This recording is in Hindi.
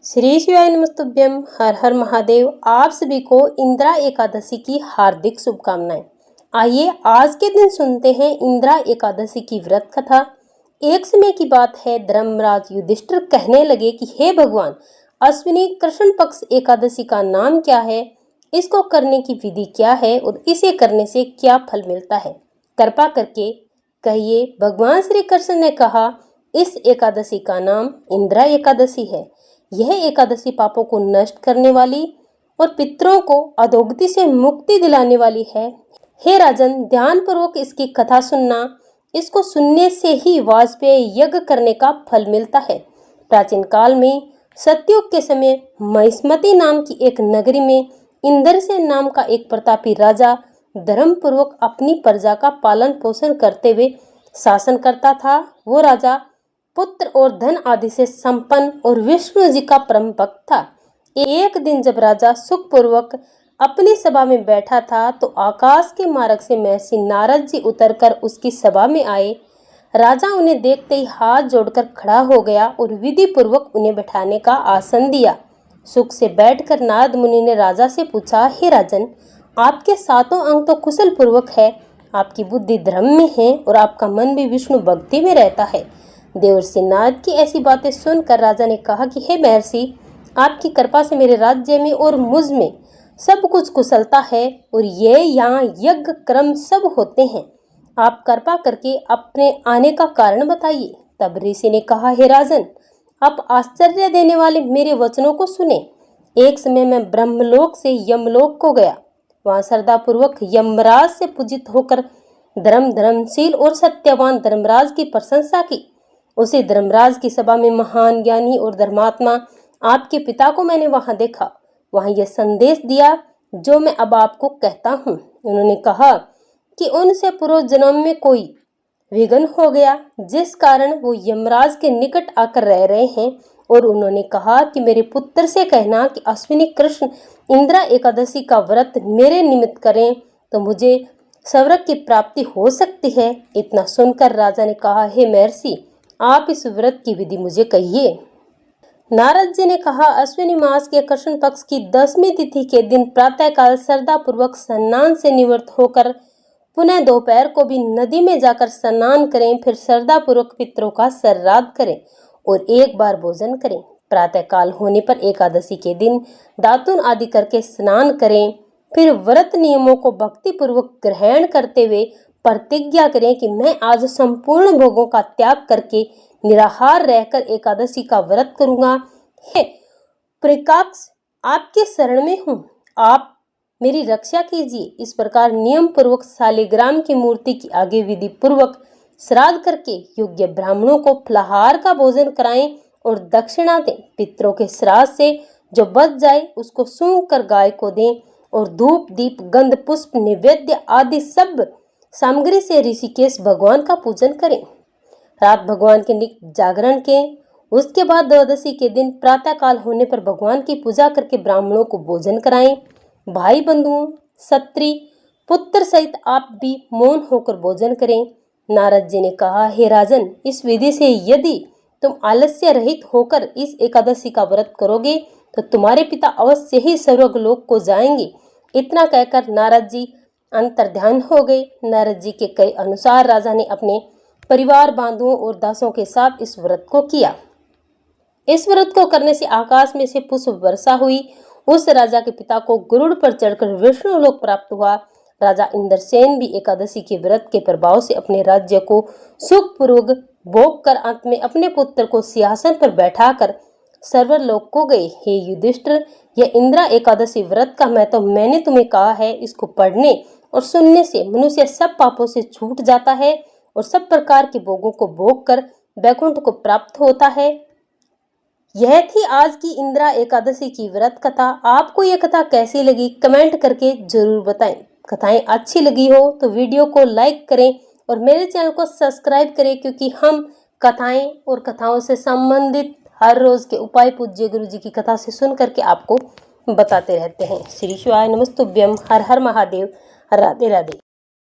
श्री शिवाय नमस्तुभ्यम। हर हर महादेव। आप सभी को इंदिरा एकादशी की हार्दिक शुभकामनाएं। आइए आज के दिन सुनते हैं इंदिरा एकादशी की व्रत कथा। एक समय की बात है, धर्मराज युधिष्ठिर कहने लगे कि हे भगवान, अश्विनी कृष्ण पक्ष एकादशी का नाम क्या है, इसको करने की विधि क्या है और इसे करने से क्या फल मिलता है, कृपा करके कहिए। भगवान श्री कृष्ण ने कहा, इस एकादशी का नाम इंदिरा एकादशी है। यह एकादशी पापों को नष्ट करने वाली और पितरों को अधोगति से मुक्ति दिलाने वाली है। हे राजन, ध्यान पूर्वक इसकी कथा सुनना। इसको सुनने से ही वाजपेयी यज्ञ करने का फल मिलता है। प्राचीन काल में सतयुग के समय महिष्मती नाम की एक नगरी में इंद्रसेन नाम का एक प्रतापी राजा धर्म पूर्वक अपनी प्रजा का पालन पोषण करते हुए शासन करता था। वो राजा पुत्र और धन आदि से संपन्न और विष्णु जी का परम भक्त था। एक दिन जब राजा सुखपूर्वक अपनी सभा में बैठा था तो आकाश के मार्ग से महर्षि नारद जी उतरकर उसकी सभा में आए। राजा उन्हें देखते ही हाथ जोड़कर खड़ा हो गया और विधि पूर्वक उन्हें बैठाने का आसन दिया। सुख से बैठकर नारद मुनि ने राजा से पूछा, हे राजन, आपके सातों अंग तो कुशल पूर्वक है, आपकी बुद्धि धर्म में है और आपका मन भी विष्णु भक्ति में रहता है। देवर्षि नारद की ऐसी बातें सुनकर राजा ने कहा कि हे महर्षि, आपकी कृपा से मेरे राज्य में और मुझ में सब कुछ कुशलता है और ये यहाँ यज्ञ कर्म सब होते हैं। आप कृपा करके अपने आने का कारण बताइए। तब ऋषि ने कहा, हे राजन, आप आश्चर्य देने वाले मेरे वचनों को सुने। एक समय मैं ब्रह्मलोक से यमलोक को गया। वहाँ श्रद्धापूर्वक यमराज से पूजित होकर धर्मशील और सत्यवान धर्मराज की प्रशंसा की। उसे धर्मराज की सभा में महान ज्ञानी और धर्मात्मा आपके पिता को मैंने वहां देखा। वहां यह संदेश दिया जो मैं अब आपको कहता हूँ। उन्होंने कहा कि उनसे पूर्व जन्म में कोई विघ्न हो गया, जिस कारण वो यमराज के निकट आकर रह रहे हैं। और उन्होंने कहा कि मेरे पुत्र से कहना कि अश्विनी कृष्ण इंदिरा एकादशी का व्रत मेरे निमित्त करें तो मुझे स्वर्ग की प्राप्ति हो सकती है। इतना सुनकर राजा ने कहा, हे महर्षि, आप इस व्रत की विधि मुझे कहिए। नारद जी ने कहा, अश्विनी मास के कृष्ण पक्ष की 10वीं तिथि के दिन प्रातःकाल श्रद्धा पूर्वक स्नान से निवृत्त होकर पुनः दोपहर को भी नदी में जाकर स्नान करें। फिर श्रद्धा पूर्वक पितरों का श्राद्ध करें और एक बार भोजन करें। प्रातःकाल होने पर एकादशी के दिन दातुन आदि करके स्नान करें। फिर व्रत नियमों को भक्ति पूर्वक ग्रहण करते हुए प्रतिज्ञा करें कि मैं आज संपूर्ण भोगों का त्याग करके निराहार रहकर एकादशी का व्रत करूंगा। हे प्रिकाक्ष, आपके शरण में हूँ, आप मेरी रक्षा कीजिए। इस प्रकार नियम पूर्वक शालिग्राम की मूर्ति की आगे विधि पूर्वक श्राद्ध करके योग्य ब्राह्मणों को फलाहार का भोजन कराएं और दक्षिणा दें। पितरों के श्राद्ध से जो बच जाए उसको सूंघ कर गाय को दें और धूप दीप गंध पुष्प निवेद्य आदि सब सामग्री से ऋषिकेश भगवान का पूजन करें। रात भगवान के निकट जागरण के उसके बाद द्वादशी के दिन प्रातःकाल होने पर भगवान की पूजा करके ब्राह्मणों को भोजन कराएं। भाई बंधुओं, सत्री पुत्र सहित आप भी मौन होकर भोजन करें। नारद जी ने कहा, हे राजन, इस विधि से यदि तुम आलस्य रहित होकर इस एकादशी का व्रत करोगे तो तुम्हारे पिता अवश्य ही स्वर्गलोक को जाएंगे। इतना कहकर नारद जी अंतर्ध्यान हो गए। नारद जी के कहे अनुसार राजा ने अपने परिवार बांधुओं और दासों के साथ इस व्रत को किया। इस व्रत को करने से आकाश में से पुष्प वर्षा हुई। उस राजा के पिता को गरुड़ पर चढ़कर विष्णु लोक प्राप्त हुआ। राजा इंद्रसेन भी एकादशी के व्रत के प्रभाव से अपने राज्य को सुखपूर्वक भोग कर अंत में अपने पुत्र को सिंहासन पर बैठाकर स्वर्गलोक को गए। हे युधिष्ठिर, यह इंदिरा एकादशी व्रत का महत्व मैंने तुम्हें कहा है। इसको पढ़ने और सुनने से मनुष्य सब पापों से छूट जाता है और सब प्रकार के भोगों को भोग कर वैकुंठ को प्राप्त होता है। यह थी आज की इंदिरा एकादशी की व्रत कथा। आपको यह कथा कैसी लगी कमेंट करके जरूर बताएं। कथाएं अच्छी लगी हो तो वीडियो को लाइक करें और मेरे चैनल को सब्सक्राइब करें, क्योंकि हम कथाएं और कथाओं से संबंधित हर रोज के उपाय पूज्य गुरु जी की कथा से सुन करके आपको बताते रहते हैं। श्री शिवाय नमस्तुभ्यम। हर हर महादेव। राधे राधे।